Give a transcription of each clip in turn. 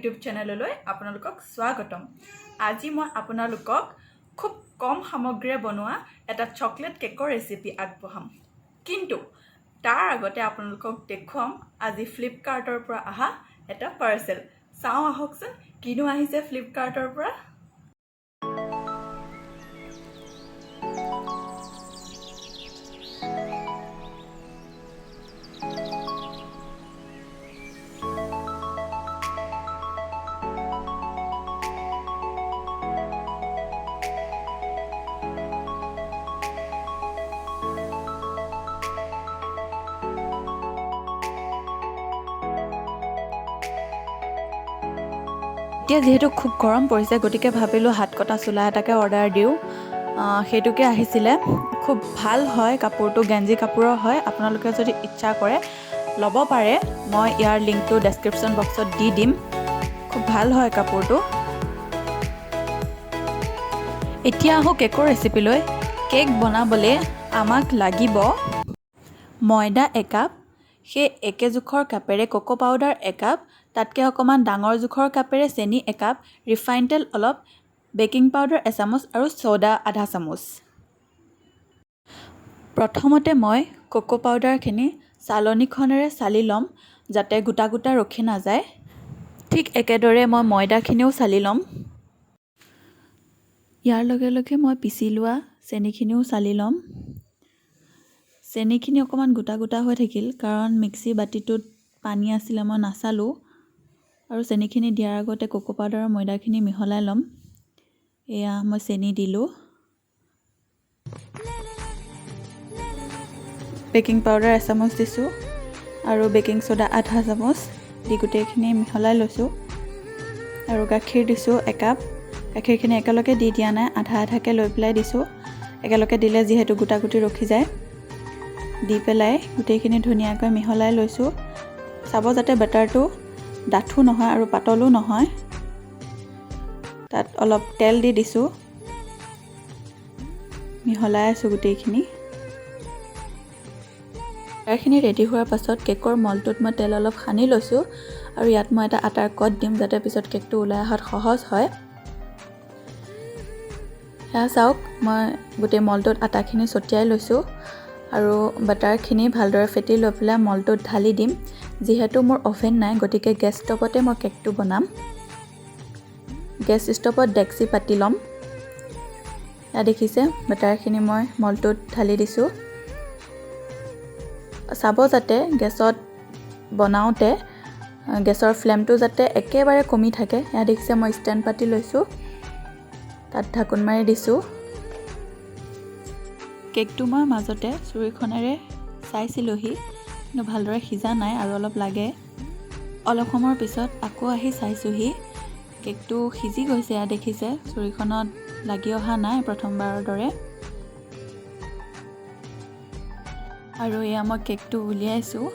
YouTube চেনেললৈ আপোনালোকক স্বাগতম। আজি মই আপোনালোকক খুব কম সামগ্ৰীৰে বনোৱা এটা চকলেট কেকৰ ৰেচিপি আগবঢ়াম। কিন্তু তাৰ আগতে আপোনালোকক দেখুৱাম আজি ফ্লিপকাৰ্টৰ পৰা অহা এটা পাৰ্চেল। চাওঁ আহকচোন কিনো আহিছে ফ্লিপকাৰ্টৰ পৰা। এতিয়া যেহেতু খুব গৰম পৰিছে গতিকে ভাবিলোঁ হাত কটা চোলা এটাকে অৰ্ডাৰ দিওঁ। সেইটোকে আহিছিলে। খুব ভাল হয় কাপোৰটো, গেঞ্জি কাপোৰৰ হয়। আপোনালোকে যদি ইচ্ছা কৰে ল'ব পাৰে, মই ইয়াৰ লিংকটো ডেছক্ৰিপশ্যন বক্সত দি দিম। খুব ভাল হয় কাপোৰটো। এতিয়া আহোঁ কেকৰ ৰেচিপিলৈ। কেক বনাবলৈ আমাক লাগিব ময়দা একাপ, সেই একে জোখৰ কাপেৰে কোকো পাউডাৰ একাপ, তাতকৈ অকণমান ডাঙৰ জোখৰ কাপেৰে চেনি একাপ, ৰিফাইন তেল অলপ, বেকিং পাউডাৰ এচামুচ আৰু ছ'ডা আধা চামুচ। প্ৰথমতে মই কোকো পাউডাৰখিনি চালনীখনেৰে চালি ল'ম যাতে গোটা গোটা ৰখি নাযায়। ঠিক একেদৰে মই ময়দাখিনিও চালি ল'ম। ইয়াৰ লগে লগে মই পিচি লোৱা চেনিখিনিও চালি ল'ম। চেনিখিনি অকণমান গোটা গোটা হৈ থাকিল কাৰণ মিক্সি বাতিটোত পানী আছিলে, মই নাচালোঁ। আৰু চেনিখিনি দিয়াৰ আগতে কোকো পাউডাৰ আৰু ময়দাখিনি মিহলাই ল'ম। এয়া মই চেনি দিলোঁ। বেকিং পাউডাৰ এচামুচ দিছোঁ আৰু বেকিং ছ'ডা আধা চামুচ দি গোটেইখিনি মিহলাই লৈছোঁ। আৰু গাখীৰ দিছোঁ একাপ। গাখীৰখিনি একেলগে দি দিয়া নাই, আধা আধাকৈ লৈ পেলাই দিছোঁ। একেলগে দিলে যিহেতু গোটা গুটি ৰখি যায়। দি পেলাই গোটেইখিনি ধুনীয়াকৈ মিহলাই লৈছোঁ। চাব যাতে বাটাৰটো ডাঠো নহয় আৰু পাতলো নহয়। তাত অলপ তেল দি দিছোঁ। মিহলাই আছোঁ গোটেইখিনি। বাটাৰখিনি ৰেডি হোৱাৰ পাছত কেকৰ মলটোত মই তেল অলপ সানি লৈছোঁ আৰু ইয়াত মই এটা আটাৰ কট দিম যাতে পিছত কেকটো ওলাই অহাত সহজ হয়। সেয়া চাওক, মই গোটেই মলটোত আটাখিনি ছটিয়াই লৈছোঁ আৰু বাটাৰখিনি ভালদৰে ফেটি লৈ পেলাই মলটোত ঢালি দিম। যিহেতু মোৰ অ'ভেন নাই গতিকে গেছ ষ্ট'ভতে মই কেকটো বনাম। গেছ ষ্ট'ভত ডেক্সি পাতি ল'ম। এয়া দেখিছে বাটাৰখিনি মই মলটোত ঢালি দিছোঁ। চাব যাতে গেছত বনাওঁতে গেছৰ ফ্লেমটো যাতে একেবাৰে কমি থাকে। এয়া দেখিছে মই ষ্টেণ্ড পাতি লৈছোঁ, তাত ঢাকোন মাৰি দিছোঁ। কেকটো মই মাজতে চুৰিখনেৰে চাইছিলোঁহি, কিন্তু ভালদৰে সিজা নাই আৰু অলপ লাগে। অলপ সময়ৰ পিছত আকৌ আহি চাইছোঁহি, কেকটো সিজি গৈছে। এয়া দেখিছে চুৰিখনত লাগি অহা নাই প্ৰথমবাৰৰ দৰে। আৰু এয়া মই কেকটো উলিয়াইছোঁ।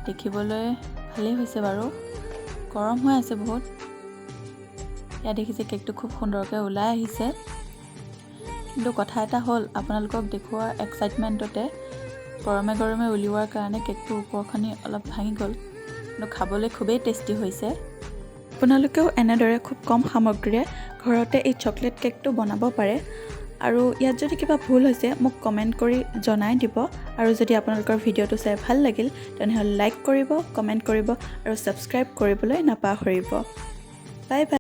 দেখিবলৈ ভালেই হৈছে বাৰু, গৰম হৈ আছে বহুত। এয়া দেখিছে কেকটো খুব সুন্দৰকৈ ওলাই আহিছে। কিন্তু কথা এটা হ'ল, আপোনালোকক দেখুওৱাৰ এক্সাইটমেণ্টতে গৰমে গৰমে উলিওৱাৰ কাৰণে কেকটোৰ ওপৰখনি অলপ ভাঙি গ'ল। কিন্তু খাবলৈ খুবেই টেষ্টি হৈছে। আপোনালোকেও এনেদৰে খুব কম সামগ্ৰীৰে ঘৰতে এই চকলেট কেকটো বনাব পাৰে। আৰু ইয়াত যদি কিবা ভুল হৈছে মোক কমেণ্ট কৰি জনাই দিব। আৰু যদি আপোনালোকৰ ভিডিঅ'টো চাই ভাল লাগিল তেনেহ'লে লাইক কৰিব, কমেণ্ট কৰিব আৰু ছাবস্ক্ৰাইব কৰিবলৈ নাপাহৰিব। Bye bye.